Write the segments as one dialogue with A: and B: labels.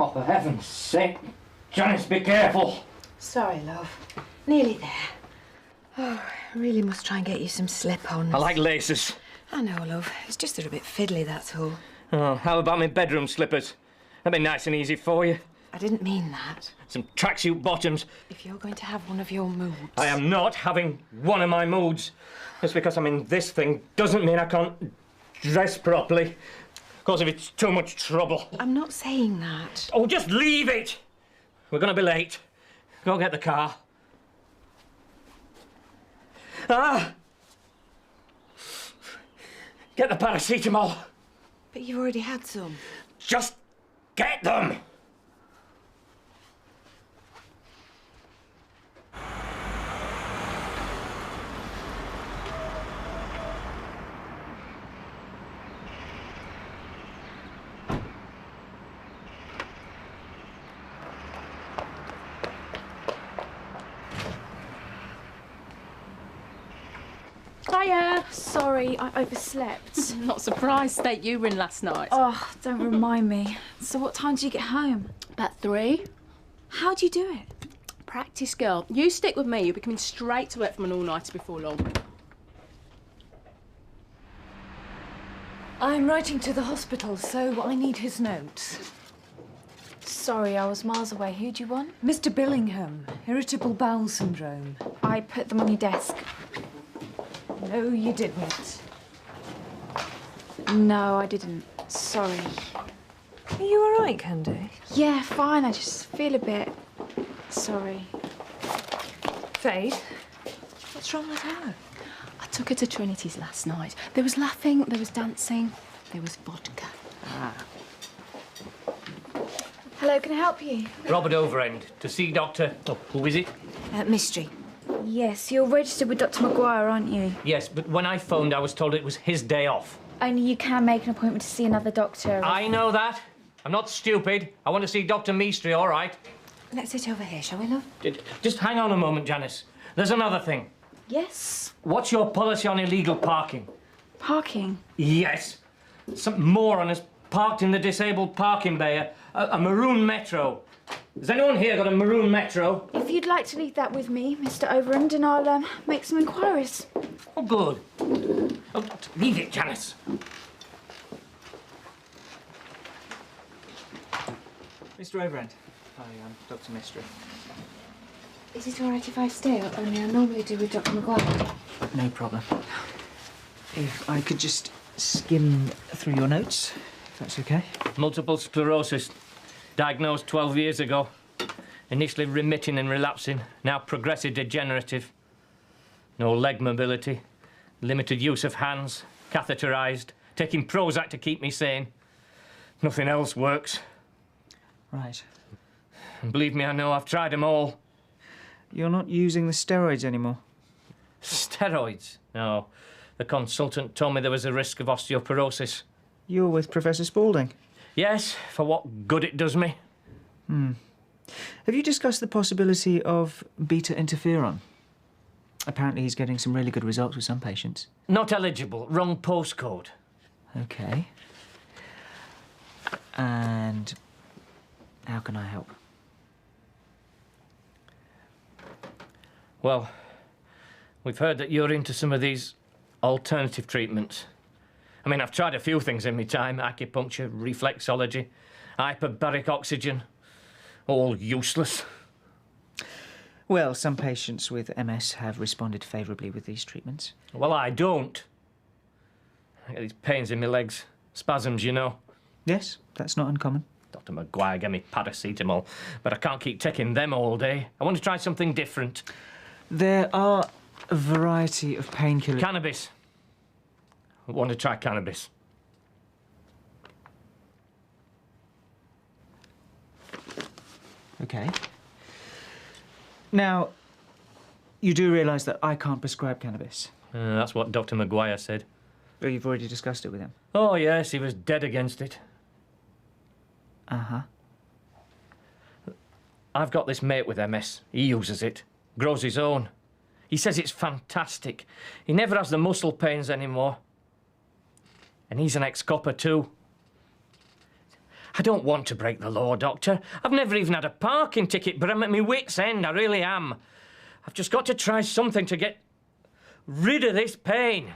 A: Oh, for heaven's sake. Janice, be careful.
B: Sorry, love. Nearly there. Oh, I really must try and get you some slip-ons.
A: I like laces.
B: I know, love. It's just they're a bit fiddly, that's all.
A: Oh, how about my bedroom slippers? That'd be nice and easy for you.
B: I didn't mean that.
A: Some tracksuit bottoms.
B: If you're going to have one of your moods...
A: I am not having one of my moods. Just because I'm in this thing doesn't mean I can't dress properly. Of course, if it's too much trouble.
B: I'm not saying that.
A: Oh, just leave it! We're going to be late. Go get the car. Ah! Get the paracetamol.
B: But you've already had some.
A: Just get them!
C: Hiya. Sorry, I overslept.
D: Not surprised state you were in last night.
C: Oh, don't remind me. So what time did you get home?
D: About 3.
C: How'd you do it?
D: Practice, girl. You stick with me. You'll be coming straight to work from an all-nighter before long.
B: I'm writing to the hospital, so I need his notes.
C: Sorry, I was miles away. Who'd you want?
B: Mr. Billingham, irritable bowel syndrome.
C: I put them on your desk.
B: No, you didn't.
C: No, I didn't. Sorry.
B: Are you all right, Candy?
C: Yeah, fine. I just feel a bit... sorry.
B: Faith, what's wrong with her?
D: I took her to Trinity's last night. There was laughing, there was dancing, there was vodka.
C: Hello, can I help you?
A: Robert Overend, to see Dr... Oh, who is it?
B: Mystery.
C: Yes, you're registered with Dr. Maguire, aren't you?
A: Yes, but when I phoned, I was told it was his day off.
C: Only you can make an appointment to see another doctor.
A: I know that. I'm not stupid. I want to see Dr. Mistry, all right?
B: Let's sit over here, shall we, love?
A: Just hang on a moment, Janice. There's another thing.
C: Yes?
A: What's your policy on illegal parking?
C: Parking?
A: Yes. Some moron has parked in the disabled parking bay, a maroon Metro. Has anyone here got a maroon Metro?
C: If you'd like to leave that with me, Mr. Overend, and I'll make some inquiries.
A: Oh, good. Oh, leave it, Janice.
E: Mr. Overend. Hi, I'm Dr. Mistry.
C: Is it all right if I stay? Only I normally do with Dr. Maguire.
E: No problem. If I could just skim through your notes, if that's okay.
A: Multiple sclerosis. Diagnosed 12 years ago. Initially remitting and relapsing, now progressive degenerative. No leg mobility, limited use of hands, catheterised, taking Prozac to keep me sane. Nothing else works.
E: Right.
A: And believe me, I know, I've tried them all.
E: You're not using the steroids anymore?
A: Steroids? No. The consultant told me there was a risk of osteoporosis.
E: You're with Professor Spaulding?
A: Yes, for what good it does me.
E: Have you discussed the possibility of beta interferon? Apparently he's getting some really good results with some patients.
A: Not eligible. Wrong postcode.
E: Okay. And how can I help?
A: Well, we've heard that you're into some of these alternative treatments. I mean, I've tried a few things in my time. Acupuncture, reflexology, hyperbaric oxygen. All useless.
E: Well, some patients with MS have responded favourably with these treatments.
A: Well, I don't. I get these pains in my legs. Spasms, you know.
E: Yes, that's not uncommon.
A: Dr. Maguire gave me paracetamol, but I can't keep taking them all day. I want to try something different.
E: There are a variety of painkillers.
A: Cannabis. I want to try cannabis.
E: Okay. Now, you do realise that I can't prescribe cannabis?
A: That's what Dr. Maguire said.
E: Well, you've already discussed it with him?
A: Oh, yes, he was dead against it.
E: Uh-huh.
A: I've got this mate with MS. He uses it. Grows his own. He says it's fantastic. He never has the muscle pains anymore. And he's an ex-copper too. I don't want to break the law, Doctor. I've never even had a parking ticket, but I'm at my wit's end, I really am. I've just got to try something to get rid of this pain.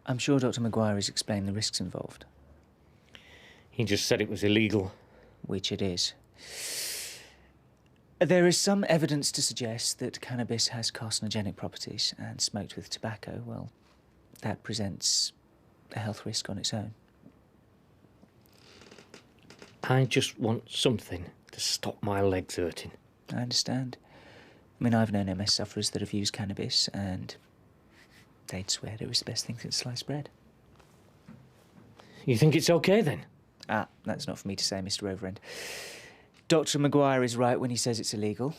E: I'm sure Dr. Maguire has explained the risks involved.
A: He just said it was illegal.
E: Which it is. There is some evidence to suggest that cannabis has carcinogenic properties, and smoked with tobacco, well, that presents a health risk on its own.
A: I just want something to stop my legs hurting.
E: I understand. I mean, I've known MS sufferers that have used cannabis, and they'd swear it was the best thing since sliced bread.
A: You think it's okay, then?
E: Ah, that's not for me to say, Mr. Overend. Dr. Maguire is right when he says it's illegal.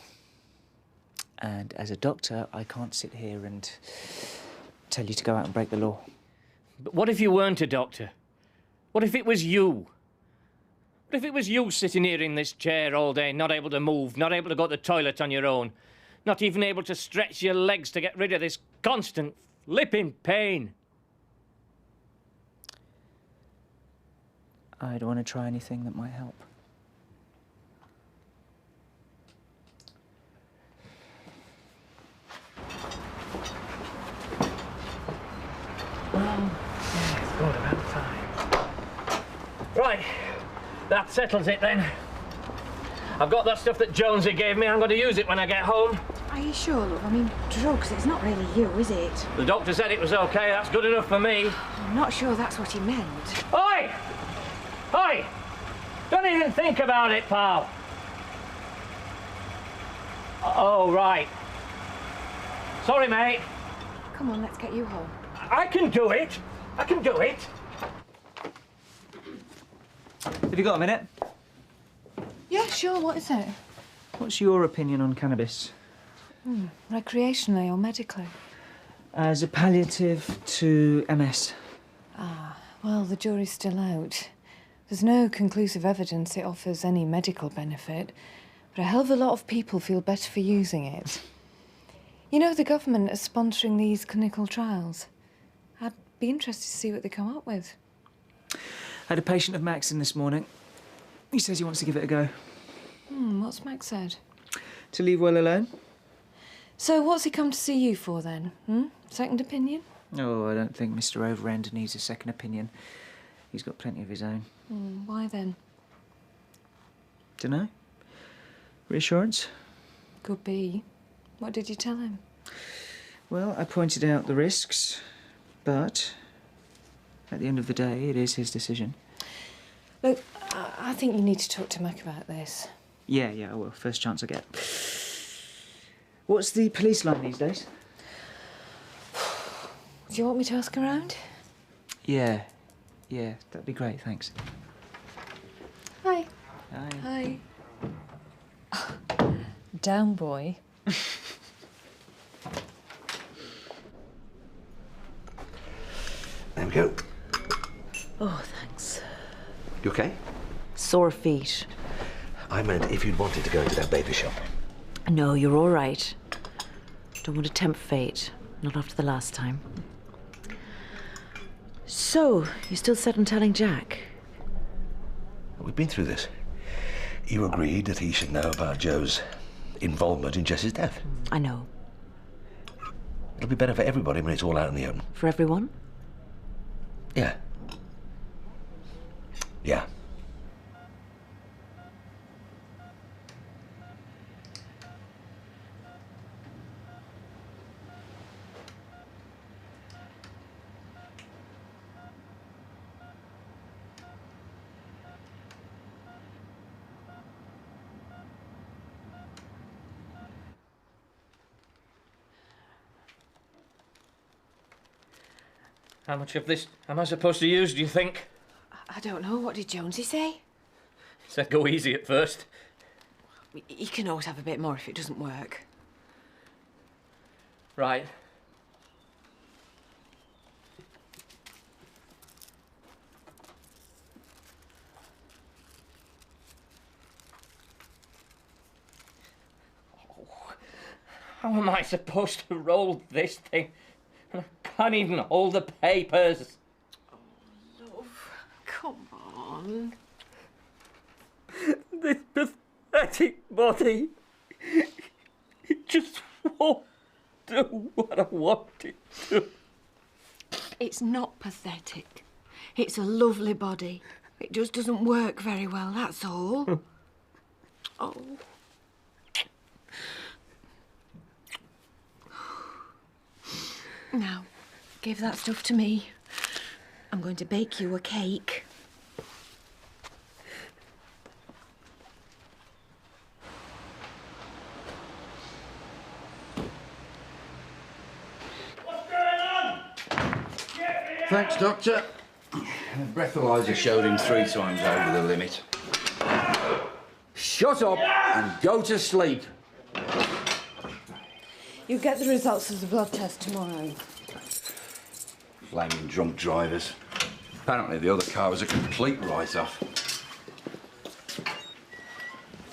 E: And as a doctor, I can't sit here and tell you to go out and break the law.
A: But what if you weren't a doctor? What if it was you? What if it was you sitting here in this chair all day, not able to move, not able to go to the toilet on your own, not even able to stretch your legs to get rid of this constant flipping pain?
E: I'd want to try anything that might help.
A: Well, yeah, it's good about time. Right, that settles it then. I've got that stuff that Jonesy gave me. I'm going to use it when I get home.
B: Are you sure, love? I mean, drugs, it's not really you, is it?
A: The doctor said it was okay. That's good enough for me.
B: I'm not sure that's what he meant.
A: Oi! Oi! Don't even think about it, pal. Oh, right. Sorry, mate.
B: Come on, let's get you home.
A: I can do it. I can do it.
E: Have you got a minute?
D: Yeah, sure, what is it?
E: What's your opinion on cannabis?
D: Recreationally or medically?
E: As a palliative to MS.
D: Well, the jury's still out. There's no conclusive evidence it offers any medical benefit, but a hell of a lot of people feel better for using it. You know, the government is sponsoring these clinical trials. I'd be interested to see what they come up with.
E: Had a patient of Max in this morning. He says he wants to give it a go.
D: What's Max said?
E: To leave well alone?
D: So what's he come to see you for then? Second opinion?
E: Oh, I don't think Mr. Overend needs a second opinion. He's got plenty of his own.
D: Why then?
E: Dunno. Reassurance?
D: Could be. What did you tell him?
E: Well, I pointed out the risks, but at the end of the day, it is his decision.
D: Look, I think you need to talk to Mac about this.
E: Yeah, I will. First chance I get. What's the police line these days?
D: Do you want me to ask around?
E: Yeah, that'd be great, thanks.
D: Hi.
E: Hi.
D: Hi. Down, boy.
F: There we go.
G: Oh, thanks.
F: You okay?
G: Sore feet.
F: I meant if you'd wanted to go into that baby shop.
G: No, you're all right. Don't want to tempt fate. Not after the last time. So, you still set on telling Jack?
F: We've been through this. You agreed that he should know about Joe's involvement in Jess's death.
G: I know.
F: It'll be better for everybody when it's all out in the open.
G: For everyone?
F: Yeah. Yeah.
A: How much of this am I supposed to use, do you think?
B: I don't know. What did Jonesy say?
A: He said go easy at first.
B: You can always have a bit more if it doesn't work.
A: Right. How am I supposed to roll this thing? I can't even hold the papers.
B: Love, come on.
A: This pathetic body, it just won't do what I want it to.
B: It's not pathetic. It's a lovely body. It just doesn't work very well, that's all. Oh. Now, give that stuff to me. I'm going to bake you a cake.
H: Thanks, Doctor. The breathalyzer showed him 3 times over the limit. Shut up and go to sleep.
D: You'll get the results of the blood test tomorrow.
H: Flaming drunk drivers. Apparently the other car was a complete write-off.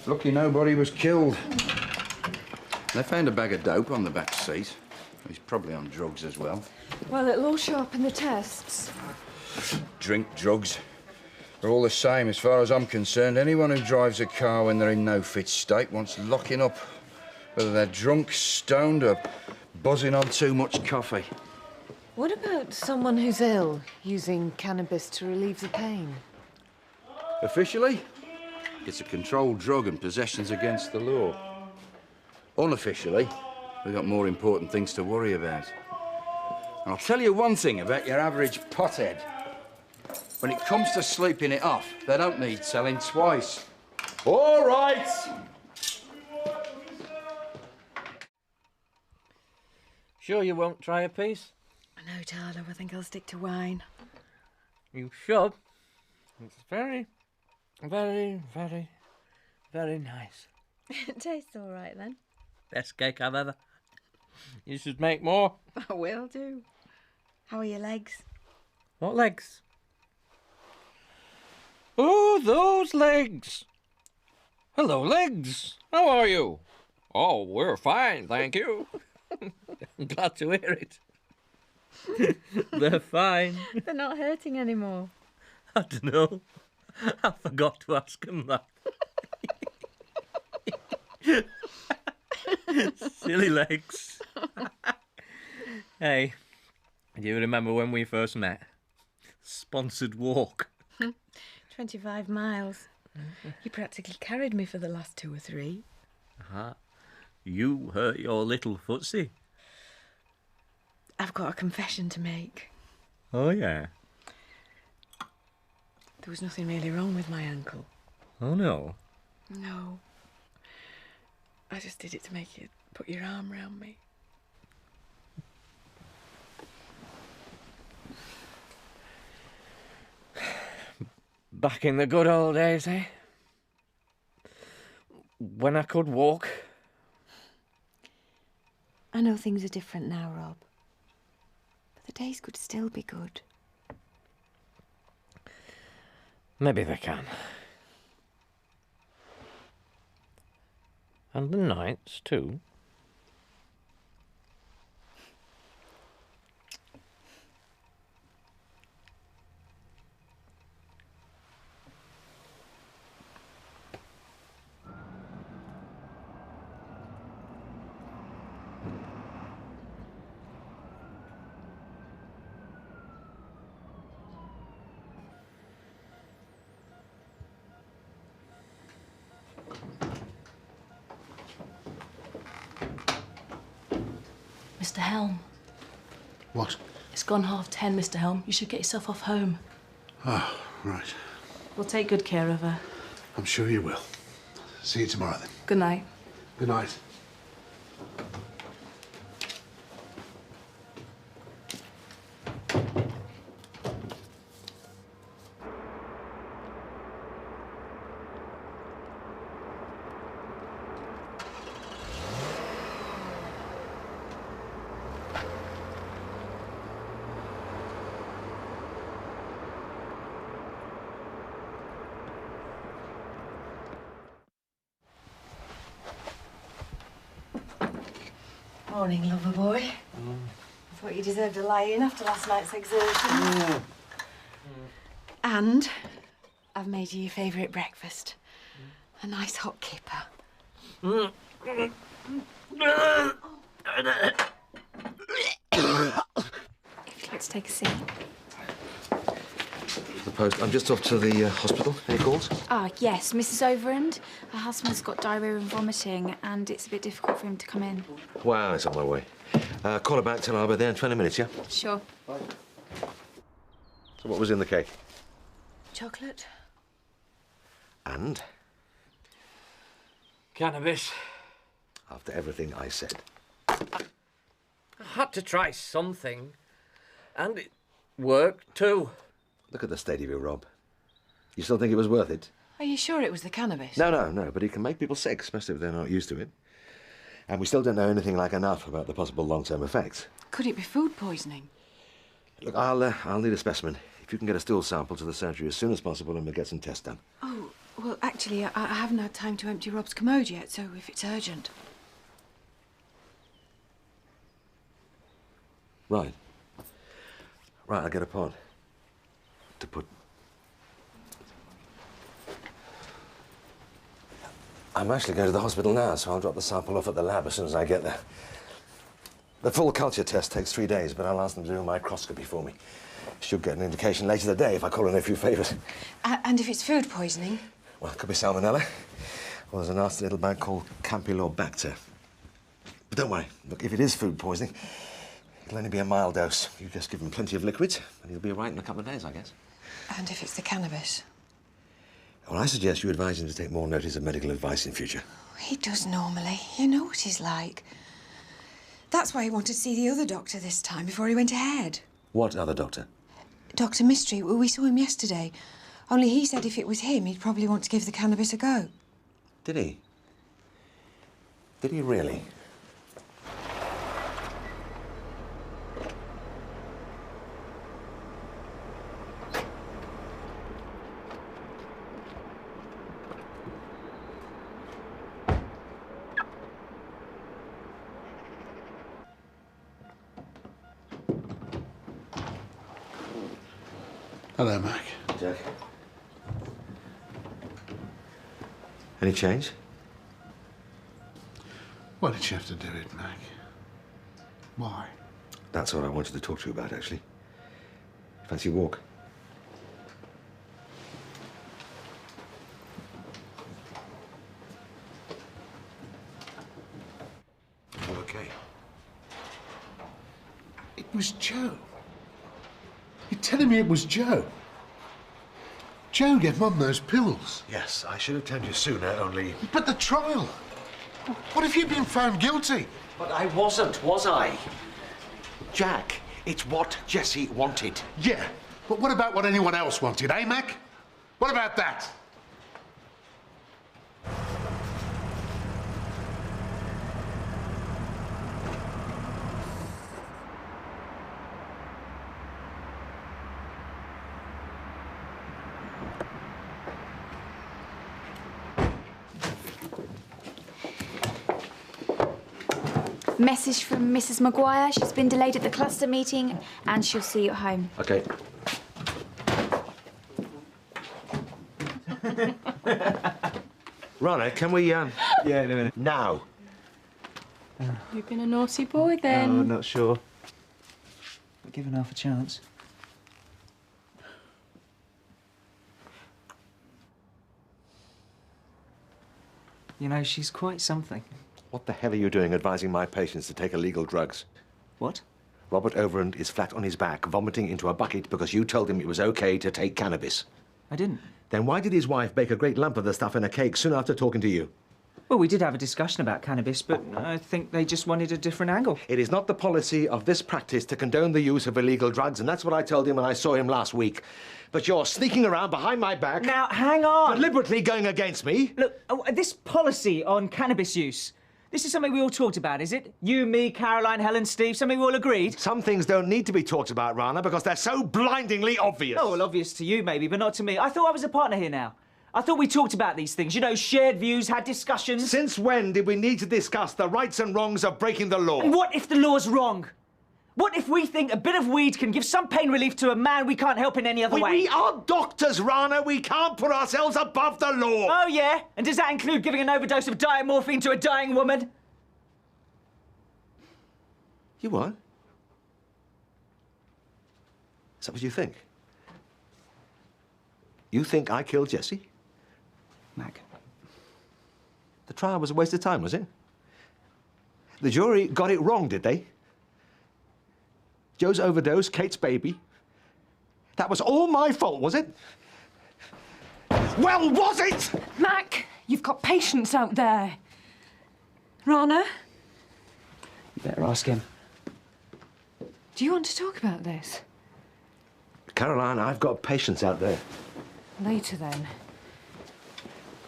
H: Lucky nobody was killed. They found a bag of dope on the back seat. He's probably on drugs as well.
D: Well, it'll all show up in the tests.
H: Drink, drugs. They're all the same as far as I'm concerned. Anyone who drives a car when they're in no fit state wants locking up. Whether they're drunk, stoned, or buzzing on too much coffee.
D: What about someone who's ill, using cannabis to relieve the pain?
H: Officially, it's a controlled drug and possession's against the law. Unofficially, we've got more important things to worry about. And I'll tell you one thing about your average pothead. When it comes to sleeping it off, they don't need selling twice. All right!
A: Sure you won't try a piece?
B: No, Tyler, I think I'll stick to wine.
A: You should. It's very, very, very, very nice.
B: It tastes all right, then.
A: Best cake I've ever. You should make more.
B: I will do. How are your legs?
A: What legs? Oh, those legs. Hello, legs. How are you? Oh, we're fine, thank you. I'm glad to hear it. They're fine.
B: They're not hurting anymore.
A: I don't know. I forgot to ask them that. Silly legs. Hey, do you remember when we first met? Sponsored walk.
B: 25 miles. You practically carried me for the last 2 or 3.
A: You hurt your little footsie.
B: I've got a confession to make.
A: Oh, yeah?
B: There was nothing really wrong with my ankle.
A: Oh, no?
B: No. I just did it to make you put your arm round me.
A: Back in the good old days, eh? When I could walk.
B: I know things are different now, Rob. But the days could still be good.
A: Maybe they can. And the nights, too.
I: Mr. Helm.
J: What?
I: It's gone 10:30, Mr. Helm. You should get yourself off home.
J: Oh, right.
I: We'll take good care of her.
J: I'm sure you will. See you tomorrow, then.
I: Good night.
J: Good night.
B: Morning, lover boy. I thought you deserved a lie-in after last night's exertion. And I've made you your favourite breakfast. A nice hot kipper.
C: If you'd like to take a seat.
F: The post. I'm just off to the hospital. Any calls?
C: Ah, yes, Mrs. Overend. Her husband's got diarrhoea and vomiting, and it's a bit difficult for him to come in.
F: Wow, it's on my way. Call her back, tell her I'll be there in 20 minutes, yeah?
C: Sure.
F: So what was in the cake?
B: Chocolate?
F: And?
A: Cannabis.
F: After everything I said.
A: I had to try something. And it worked, too.
F: Look at the state of you, Rob. You still think it was worth it?
B: Are you sure it was the cannabis?
F: No, but it can make people sick, especially if they're not used to it. And we still don't know anything like enough about the possible long-term effects.
B: Could it be food poisoning?
F: Look, I'll need a specimen. If you can get a stool sample to the surgery as soon as possible and we'll get some tests done.
B: Oh, well, actually, I haven't had time to empty Rob's commode yet, so if it's urgent.
F: Right. Right, I'll get a pod. To put... I'm actually going to the hospital now, so I'll drop the sample off at the lab as soon as I get there. The full culture test takes 3 days, but I'll ask them to do a microscopy for me. Should get an indication later today if I call in a few favours.
B: And if it's food poisoning?
F: Well, it could be salmonella. Or there's a nasty little bug called Campylobacter. But don't worry. Look, if it is food poisoning, it'll only be a mild dose. You just give him plenty of liquids, and he'll be all right in a couple of days, I guess.
B: And if it's the cannabis?
F: Well, I suggest you advise him to take more notice of medical advice in future.
B: He does normally. You know what he's like. That's why he wanted to see the other doctor this time, before he went ahead.
F: What other doctor?
B: Dr. Mystery. We saw him yesterday. Only he said if it was him, he'd probably want to give the cannabis a go.
F: Did he? Did he really?
J: Hello, Mac.
F: Jack. Any change?
J: Why did you have to do it, Mac? Why?
F: That's what I wanted to talk to you about, actually. Fancy a walk? You okay?
J: It was Joe. You're telling me it was Joe? Joe gave Mum those pills.
F: Yes, I should have told you sooner, only...
J: But the trial. What if you'd been found guilty?
F: But I wasn't, was I? Jack, it's what Jessie wanted.
J: Yeah, but what about what anyone else wanted, eh, Mac? What about that?
C: Message from Mrs. Maguire. She's been delayed at the cluster meeting, and she'll see you at home.
F: Okay. Rana, can we,
E: Yeah, in a minute.
F: now?
I: You've been a naughty boy, then.
E: Oh, not sure. But given half a chance. You know, she's quite something.
F: What the hell are you doing advising my patients to take illegal drugs?
E: What?
F: Robert Overend is flat on his back, vomiting into a bucket because you told him it was okay to take cannabis.
E: I didn't.
F: Then why did his wife bake a great lump of the stuff in a cake soon after talking to you?
E: Well, we did have a discussion about cannabis, but I think they just wanted a different angle.
F: It is not the policy of this practice to condone the use of illegal drugs, and that's what I told him when I saw him last week. But you're sneaking around behind my back...
E: Now, hang on!
F: Deliberately going against me.
E: Look, this policy on cannabis use, this is something we all talked about, is it? You, me, Caroline, Helen, Steve, something we all agreed?
F: Some things don't need to be talked about, Rana, because they're so blindingly obvious.
E: Oh, well, obvious to you, maybe, but not to me. I thought I was a partner here now. I thought we talked about these things, you know, shared views, had discussions.
F: Since when did we need to discuss the rights and wrongs of breaking the law?
E: And what if the law's wrong? What if we think a bit of weed can give some pain relief to a man we can't help in any other way?
F: We are doctors, Rana. We can't put ourselves above the law.
E: Oh, yeah? And does that include giving an overdose of diet morphine to a dying woman?
F: You what? Is that what you think? You think I killed Jessie?
E: Mac.
F: The trial was a waste of time, was it? The jury got it wrong, did they? Joe's overdose, Kate's baby. That was all my fault, was it? Well, was it?
D: Mac, you've got patients out there. Rana?
E: You better ask him.
D: Do you want to talk about this?
F: Caroline, I've got patients out there.
D: Later, then.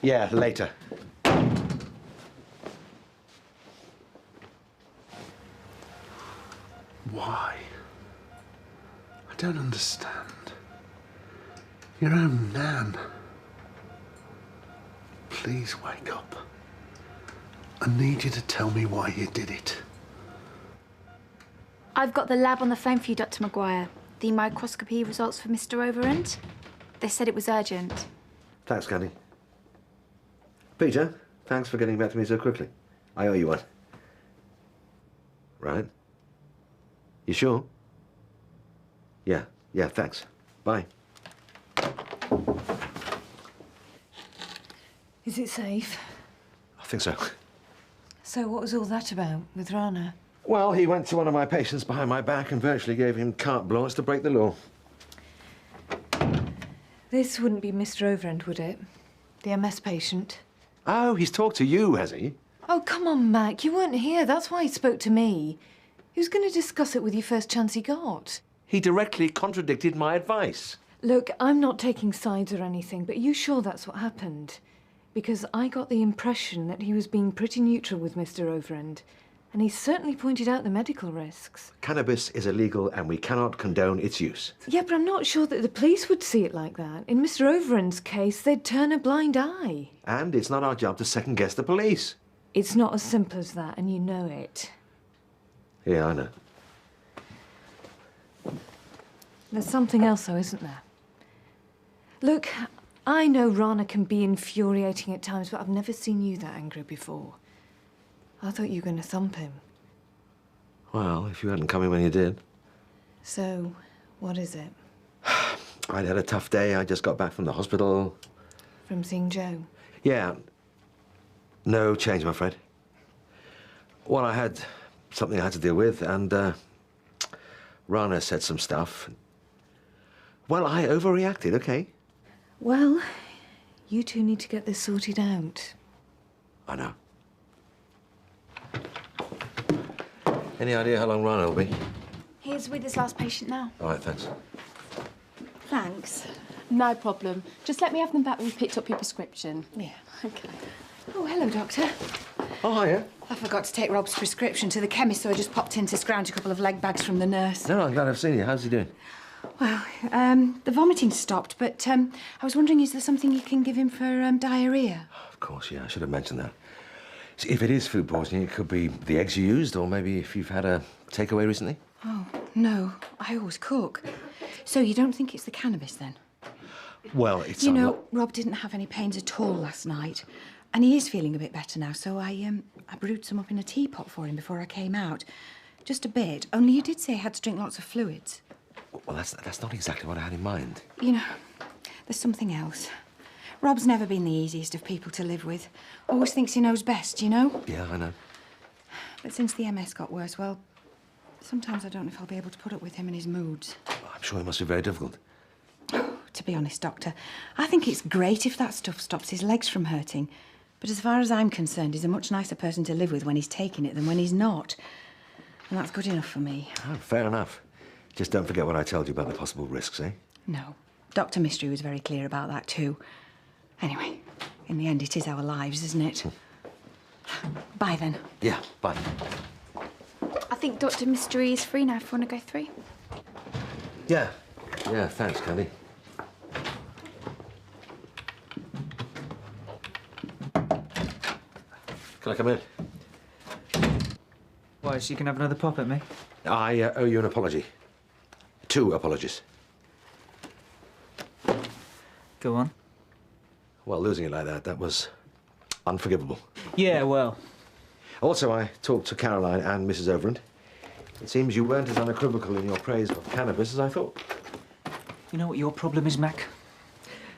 F: Yeah, later.
J: Why? I don't understand. Your own Nan. Please wake up. I need you to tell me why you did it.
C: I've got the lab on the phone for you, Dr. Maguire. The microscopy results for Mr. Overend. They said it was urgent.
F: Thanks, Candy. Peter, thanks for getting back to me so quickly. I owe you one. Right? You sure? Yeah, thanks. Bye.
D: Is it safe?
F: I think so.
D: So what was all that about with Rana?
F: Well, he went to one of my patients behind my back and virtually gave him carte blanche to break the law.
D: This wouldn't be Mr. Overend, would it? The MS patient?
F: Oh, he's talked to you, has he?
D: Oh, come on, Mac. You weren't here. That's why he spoke to me. He was going to discuss it with you first chance he got.
F: He directly contradicted my advice.
D: Look, I'm not taking sides or anything, but are you sure that's what happened? Because I got the impression that he was being pretty neutral with Mr. Overend, and he certainly pointed out the medical risks.
F: Cannabis is illegal and we cannot condone its use.
D: Yeah, but I'm not sure that the police would see it like that. In Mr. Overend's case, they'd turn a blind eye.
F: And it's not our job to second-guess the police.
D: It's not as simple as that, and you know it.
F: Yeah, I know.
D: There's something else, though, isn't there? Look, I know Rana can be infuriating at times, but I've never seen you that angry before. I thought you were going to thump him.
F: Well, if you hadn't come in when you did.
D: So, what is it?
F: I'd had a tough day. I just got back from the hospital.
D: From seeing Joe?
F: Yeah. No change, I'm afraid. Well, I had something I had to deal with, and Rana said some stuff. Well, I overreacted, okay?
D: Well, you two need to get this sorted out.
F: I know. Any idea how long Rana will be?
C: He's with his last patient now.
F: All right, thanks.
B: Thanks.
I: No problem. Just let me have them back when we've picked up your prescription.
B: Yeah.
I: OK.
B: Oh, hello, Doctor.
F: Oh, hiya.
B: I forgot to take Rob's prescription to the chemist, so I just popped in to scrounge a couple of leg bags from the nurse.
F: No, I'm glad I've seen you. How's he doing?
B: Well, the vomiting stopped, but I was wondering, is there something you can give him for diarrhea?
F: Of course, yeah, I should have mentioned that. See, if it is food poisoning, it could be the eggs you used, or maybe if you've had a takeaway recently.
B: Oh, no. I always cook. So you don't think it's the cannabis, then?
F: Well, it's...
B: You know, Rob didn't have any pains at all last night, and he is feeling a bit better now, so I brewed some up in a teapot for him before I came out. Just a bit, only you did say he had to drink lots of fluids.
F: Well, that's not exactly what I had in mind.
B: You know, there's something else. Rob's never been the easiest of people to live with. Always thinks he knows best, you know?
F: Yeah, I know.
B: But since the MS got worse, well, sometimes I don't know if I'll be able to put up with him and his moods.
F: I'm sure it must be very difficult.
B: To be honest, Doctor, I think it's great if that stuff stops his legs from hurting. But as far as I'm concerned, he's a much nicer person to live with when he's taking it than when he's not. And that's good enough for me.
F: Oh, fair enough. Just don't forget what I told you about the possible risks, eh?
B: No. Dr. Mystery was very clear about that, too. Anyway, in the end, it is our lives, isn't it? Bye, then.
F: Yeah, bye.
C: I think Dr. Mystery is free now if you want to go through.
F: Yeah. Yeah, thanks, Candy. Can I come in?
E: Why, so you can have another pop at me?
F: I owe you an apology. 2 apologies.
E: Go on.
F: Well, losing it like that was unforgivable.
E: Yeah, well.
F: Also, I talked to Caroline and Mrs. Overend. It seems you weren't as unequivocal in your praise of cannabis as I thought.
E: You know what your problem is, Mac?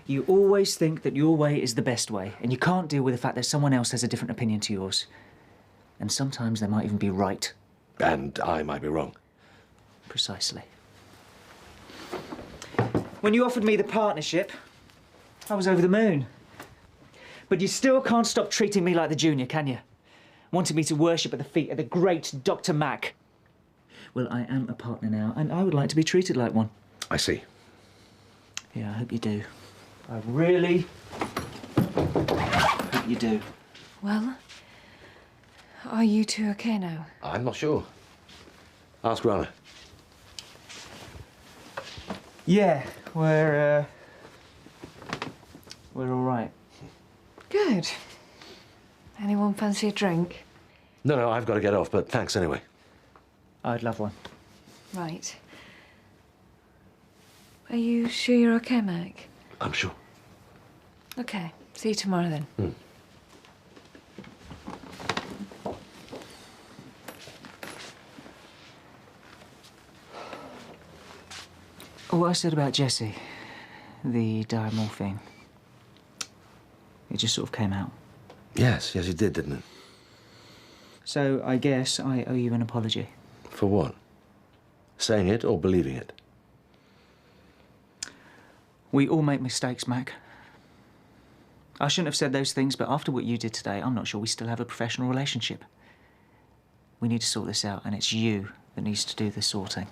E: You always think that your way is the best way, and you can't deal with the fact that someone else has a different opinion to yours. And sometimes they might even be right.
F: And I might be wrong.
E: Precisely. When you offered me the partnership, I was over the moon. But you still can't stop treating me like the junior, can you? Wanting me to worship at the feet of the great Dr. Mac. Well, I am a partner now, and I would like to be treated like one.
F: I see.
E: Yeah, I hope you do. I really hope you do.
D: Well, are you two okay now?
F: I'm not sure. Ask Rana.
E: Yeah, we're all right.
D: Good. Anyone fancy a drink?
F: No, I've got to get off, but thanks anyway.
E: I'd love one.
D: Right. Are you sure you're okay, Mac?
F: I'm sure.
D: Okay. See you tomorrow then.
E: What I said about Jessie, the diamorphine, it just sort of came out.
F: Yes, it did, didn't it?
E: So I guess I owe you an apology.
F: For what? Saying it or believing it?
E: We all make mistakes, Mac. I shouldn't have said those things, but after what you did today, I'm not sure we still have a professional relationship. We need to sort this out, and it's you that needs to do the sorting.